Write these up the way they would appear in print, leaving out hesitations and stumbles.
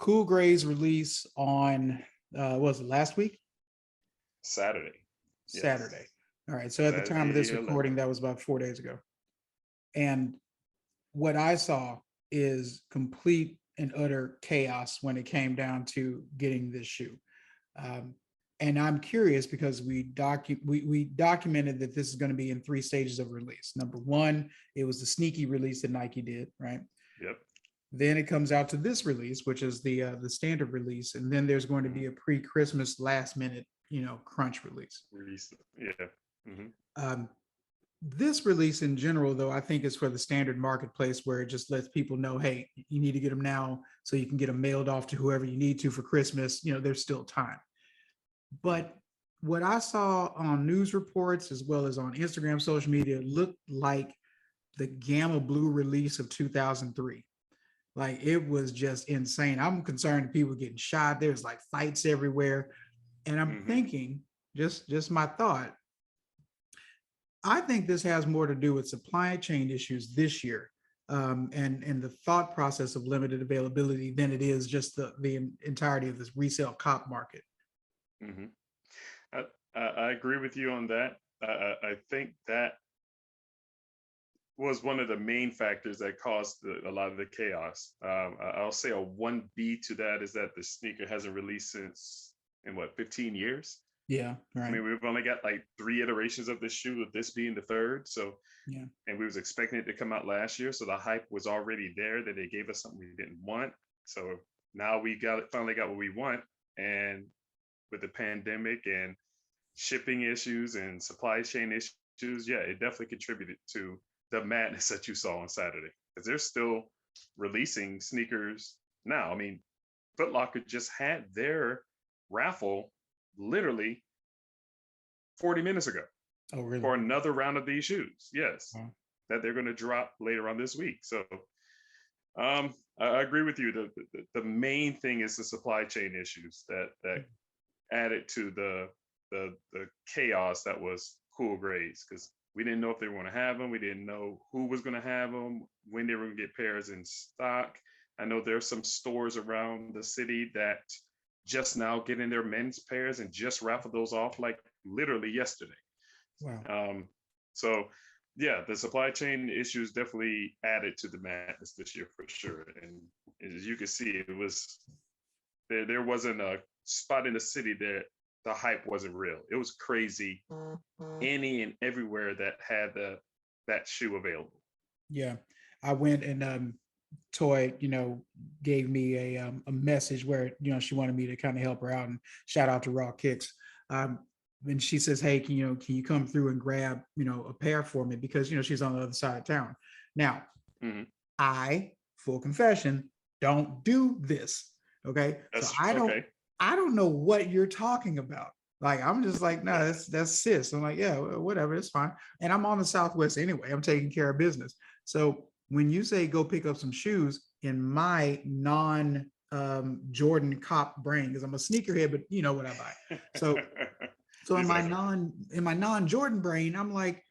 Cool Gray's release on was it last week? Saturday. Yes. Saturday. All right. So at the time of Saturday this recording, 11th. that was about 4 days ago. And what I saw is complete and utter chaos when it came down to getting this shoe. Um, and I'm curious because we documented that this is going to be in 3 stages of release. Number one, it was the sneaky release that Nike did, right? Yep. Then it comes out to this release, which is the standard release, and then there's going to be a pre-Christmas last minute, crunch release. Release. Yeah. Mm-hmm. Um, this release in general, though, I think is for the standard marketplace where it just lets people know, hey, you need to get them now so you can get them mailed off to whoever you need to for Christmas. There's still time. But what I saw on news reports as well as on Instagram, social media, looked like the Gamma Blue release of 2003. Like, it was just insane. I'm concerned that people getting shot. There's like fights everywhere. And I'm thinking, just my thought, I think this has more to do with supply chain issues this year, and the thought process of limited availability than it is just the entirety of this resale cop market. Mm-hmm. I agree with you on that. I think that was one of the main factors that caused a lot of the chaos. I'll say a 1B to that is that the sneaker hasn't released since, in 15 years? Yeah, right. I mean, we've only got like 3 iterations of this shoe, with this being the third. So, yeah. And we was expecting it to come out last year. So the hype was already there that they gave us something we didn't want. So now we finally got what we want. And with the pandemic and shipping issues and supply chain issues, yeah, it definitely contributed to the madness that you saw on Saturday. Because they're still releasing sneakers now. I mean, Foot Locker just had their raffle literally 40 minutes ago. Oh, really? For another round of these shoes. Yes. That they're going to drop later on this week. So I agree with you. The main thing is the supply chain issues that added to the chaos that was Cool Gray's, because we didn't know if they were going to have them. We didn't know who was going to have them, when they were going to get pairs in stock. I know there's some stores around the city that just now getting their men's pairs and just raffled those off like literally yesterday. Wow. So yeah, the supply chain issues definitely added to the madness this year for sure. And as you can see, it was there wasn't a spot in the city that the hype wasn't real. It was crazy any and everywhere that had that shoe available. Yeah, I went and Toy, gave me a message where, she wanted me to kind of help her out, and shout out to Raw Kicks. And she says, hey, can you come through and grab, a pair for me? Because, she's on the other side of town. Now, I, full confession, don't do this. Okay. So I don't know what you're talking about. Like, I'm just like, no, that's sis. I'm like, yeah, whatever, it's fine. And I'm on the Southwest anyway. I'm taking care of business. So when you say go pick up some shoes, in my non Jordan cop brain, because I'm a sneakerhead, but you know what I buy. So in my non Jordan brain, I'm like,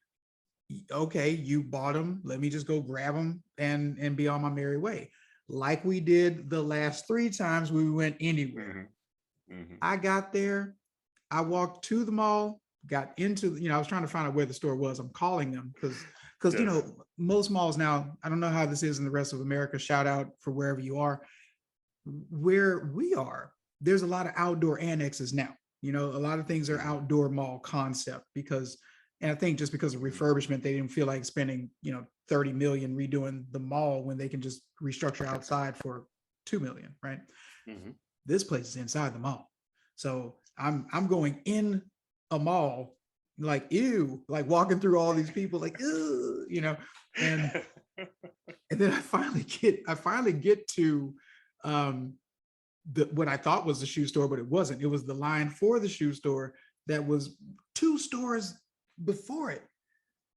okay, you bought them. Let me just go grab them and be on my merry way. Like we did the last 3 times we went anywhere. I got there. I walked to the mall, got into, I was trying to find out where the store was. I'm calling them because most malls now, I don't know how this is in the rest of America. Shout out for wherever you are. Where we are, there's a lot of outdoor annexes now. A lot of things are outdoor mall concept and I think just because of refurbishment, they didn't feel like spending, 30 million redoing the mall when they can just restructure outside for 2 million, right? This place is inside the mall. So I'm going in a mall, like, ew, like walking through all these people, like, ew, and then I finally get to what I thought was the shoe store, but it wasn't. It was the line for the shoe store that was 2 stores before it.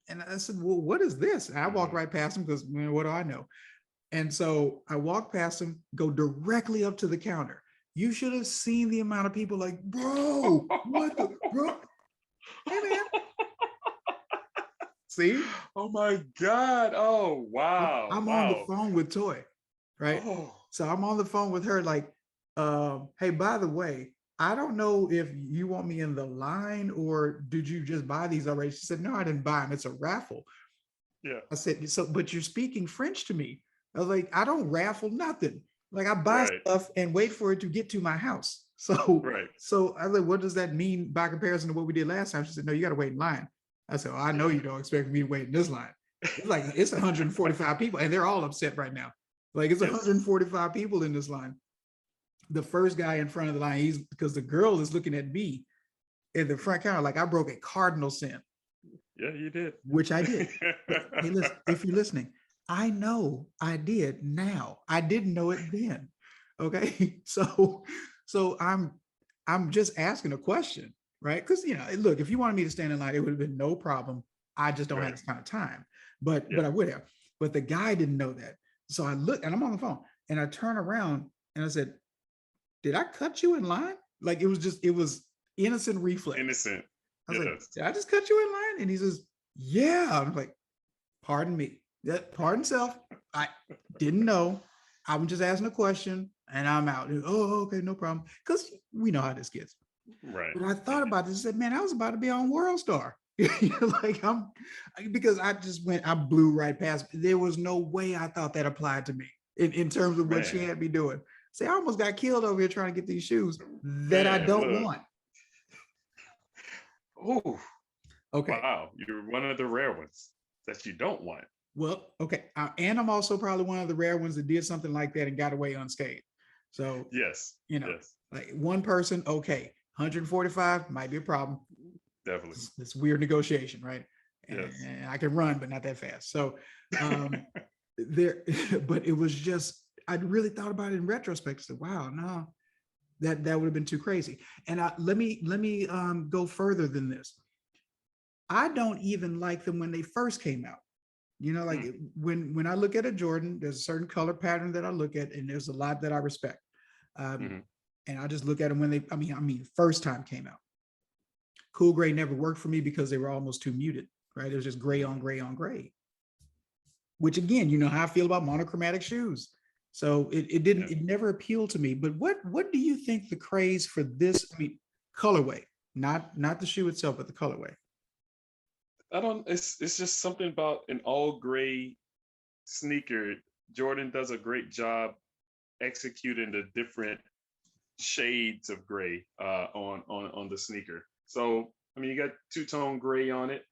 And I said, well, what is this? And I walked right past them because, what do I know? And so I walked past them, go directly up to the counter. You should have seen the amount of people like, bro, what the, bro? Hey, man. See? Oh, my God. Oh, wow. I'm on the phone with Toy, right? So I'm on the phone with her like, Hey, by the way, I don't know if you want me in the line or did you just buy these already? She said, no, I didn't buy them. It's a raffle. Yeah. I said, so, but you're speaking French to me. I was like, I don't raffle nothing. Like I buy Right. stuff and wait for it to get to my house. So, Right. so I was like, what does that mean by comparison to what we did last time? She said, no, you got to wait in line. I said, I know Yeah. you don't expect me to wait in this line. It's like, it's 145 people and they're all upset right now. Like it's Yes. 145 people in this line. The first guy in front of the line, he's because the girl is looking at me in the front counter, like I broke a cardinal sin, Yeah, you did. which I did. But hey, listen, if you're listening, I know I did now. I didn't know it then. Okay. So I'm just asking a question, right? Because look, if you wanted me to stand in line, it would have been no problem. I just don't have Right. this kind of time. But Yeah. I would have. But the guy didn't know that. So I look and I'm on the phone and I turn around and I said, did I cut you in line? Like it was innocent reflex. Innocent. I was like, Yes. did I just cut you in line? And he says, yeah. I'm like, pardon me. Yeah, pardon self. I didn't know. I'm just asking a question and I'm out. Oh, okay, no problem. Because we know how this gets. Right. But I Yeah. thought about this and said, man, I was about to be on World Star. Like because I blew right past. There was no way I thought that applied to me in terms of what she Man. had me doing. Say, I almost got killed over here trying to get these shoes that I Man, don't look. want. Oh, Okay. wow. You're one of the rare ones that you don't want. Well, okay. And I'm also probably one of the rare ones that did something like that and got away unscathed. So, Yes. you know, Yes. like one person, okay. 145 might be a problem. Definitely. It's weird negotiation, right? Yes. And I can run, but not that fast. So there, but it was just, I really thought about it in retrospect. I said, wow, no, that would have been too crazy. And let me go further than this. I don't even like them when they first came out. Like Mm, when I look at a Jordan, there's a certain color pattern that I look at, and there's a lot that I respect. Um, mhm. and I just look at them when I mean, first time came out. Cool gray never worked for me because they were almost too muted, right? It was just gray on gray on gray, which again, you know how I feel about monochromatic shoes. So Yeah. it never appealed to me. But what do you think the craze for this, I mean, colorway, not the shoe itself, but the colorway? I don't, it's just something about an all gray sneaker. Jordan does a great job executing the different shades of gray on the sneaker. So I mean, you got two-tone gray on it,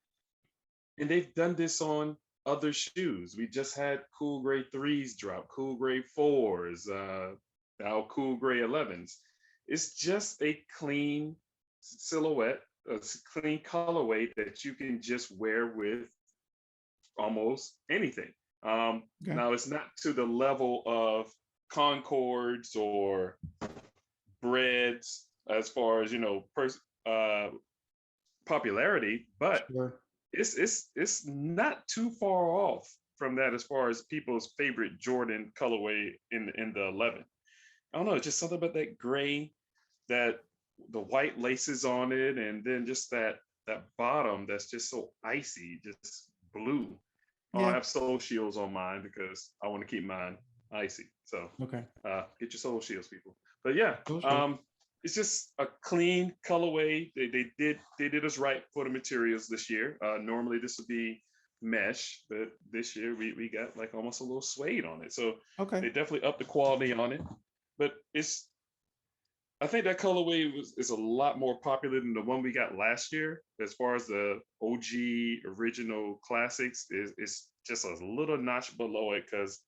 and they've done this on other shoes. We just had cool gray threes drop, cool gray fours, now cool gray 11s. It's just a clean silhouette, a clean colorway that you can just wear with almost anything. Okay. Now it's not to the level of Concords or Breads as far as uh, popularity, but Sure. it's not too far off from that as far as people's favorite Jordan colorway in the 11. I don't know, it's just something about that gray, that the white laces on it, and then just that bottom that's just so icy, just blue. Oh, I Yeah. have sole shields on mine because I want to keep mine icy. So Okay. get your sole shields, people. But yeah, Sure, sure. it's just a clean colorway. They did us right for the materials this year. Normally this would be mesh, but this year we got like almost a little suede on it. So Okay. they definitely upped the quality on it. But it's I think that colorway is a lot more popular than the one we got last year. As far as the OG original classics, it's just a little notch below it because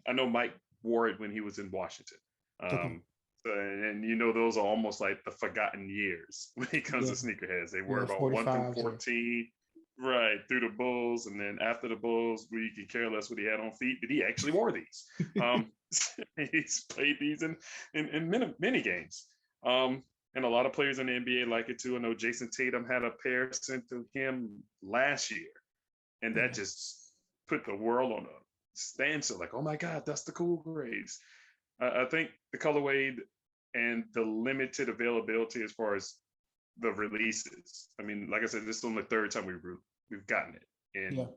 I know Mike wore it when he was in Washington. Okay. And those are almost like the forgotten years when it comes Yeah. to sneakerheads. They were Yeah. about 1 through 45s or 14, right through the Bulls, and then after the Bulls, we could care less what he had on feet, but he actually wore these. Um, he's played these in many games. Um, and a lot of players in the NBA like it too. I know Jason Tatum had a pair sent to him last year, and that yeah. just put the world on a standstill. Like, oh my God, that's the cool grades. I think the colorway and the limited availability as far as the releases. I mean, like I said, this is only the third time we've gotten it Yeah. in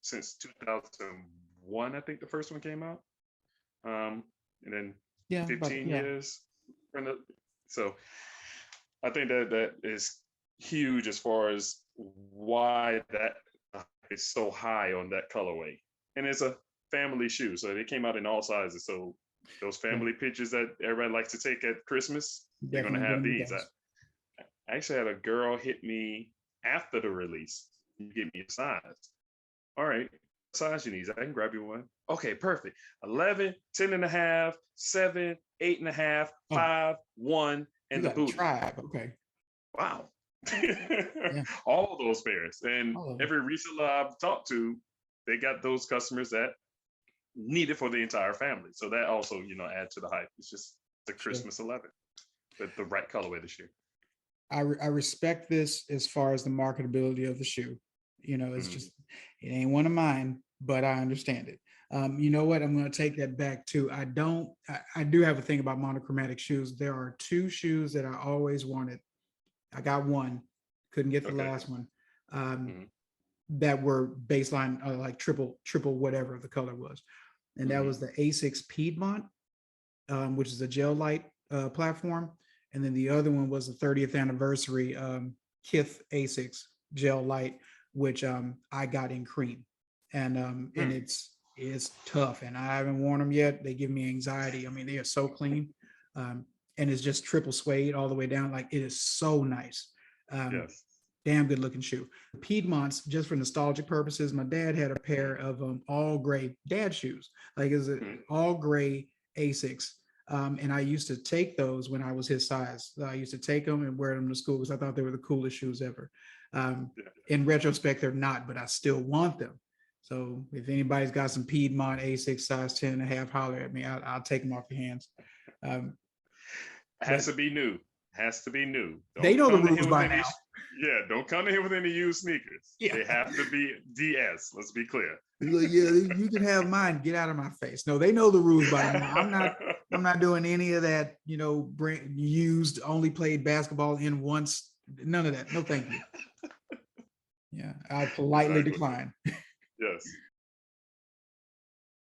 since 2001. I think the first one came out, and then Yeah. But 15 yeah. years. So I think that is huge as far as why that is so high on that colorway. And it's a family shoe, so they came out in all sizes. So those Yeah, family pictures that everybody likes to take at Christmas, they're gonna definitely have getting these. those. I actually had a girl hit me after the release. You give me a size. All right, what size you need? I can grab you one. Okay, perfect. 11, 10 and a half, 7, 8 and a half, Oh, 5, 1, you and the got a booty. tribe. Okay. Wow. Yeah. All those pairs. And All of them. every reseller I've talked to, they got those customers that need it for the entire family. So that also, add to the hype. It's just the Sure. Christmas 11, the right colorway this year. I respect this as far as the marketability of the shoe. It's Mhm. just, it ain't one of mine, but I understand it. You know what? I'm going to take that back too. I do have a thing about monochromatic shoes. There are two shoes that I always wanted. I got one, couldn't get the Okay. last one. Um, Mhm. that were baseline, like triple, whatever the color was. And that Mhm. was the Asics Piedmont, which is a gel light platform. And then the other one was the 30th anniversary Kith Asics gel light, which I got in cream. And Mm. it's tough, and I haven't worn them yet. They give me anxiety. I mean, they are so clean, and it's just triple suede all the way down. Like, it is so nice. Um, Yes. Damn good looking shoe. Piedmont's, just for nostalgic purposes, my dad had a pair of all gray dad shoes. Like, it's an Mhm. all gray Asics. And I used to take those when I was his size. I used to take them and wear them to school because I thought they were the coolest shoes ever. Yeah. In retrospect, they're not, but I still want them. So if anybody's got some Piedmont Asics size 10 and a half, holler at me. I'll take them off your hands. Um, Has but to be new. Has to be new. they Don't know the come to rules here with by any. now. Yeah, don't come to here with any used sneakers. Yeah. They have to be DS. Let's be clear. Like, yeah, you can have mine. Get out of my face. No, they know the rules by now. I'm not doing any of that, brand used, only played basketball in once. None of that. No, thank you. Yeah, I'll politely Exactly. decline.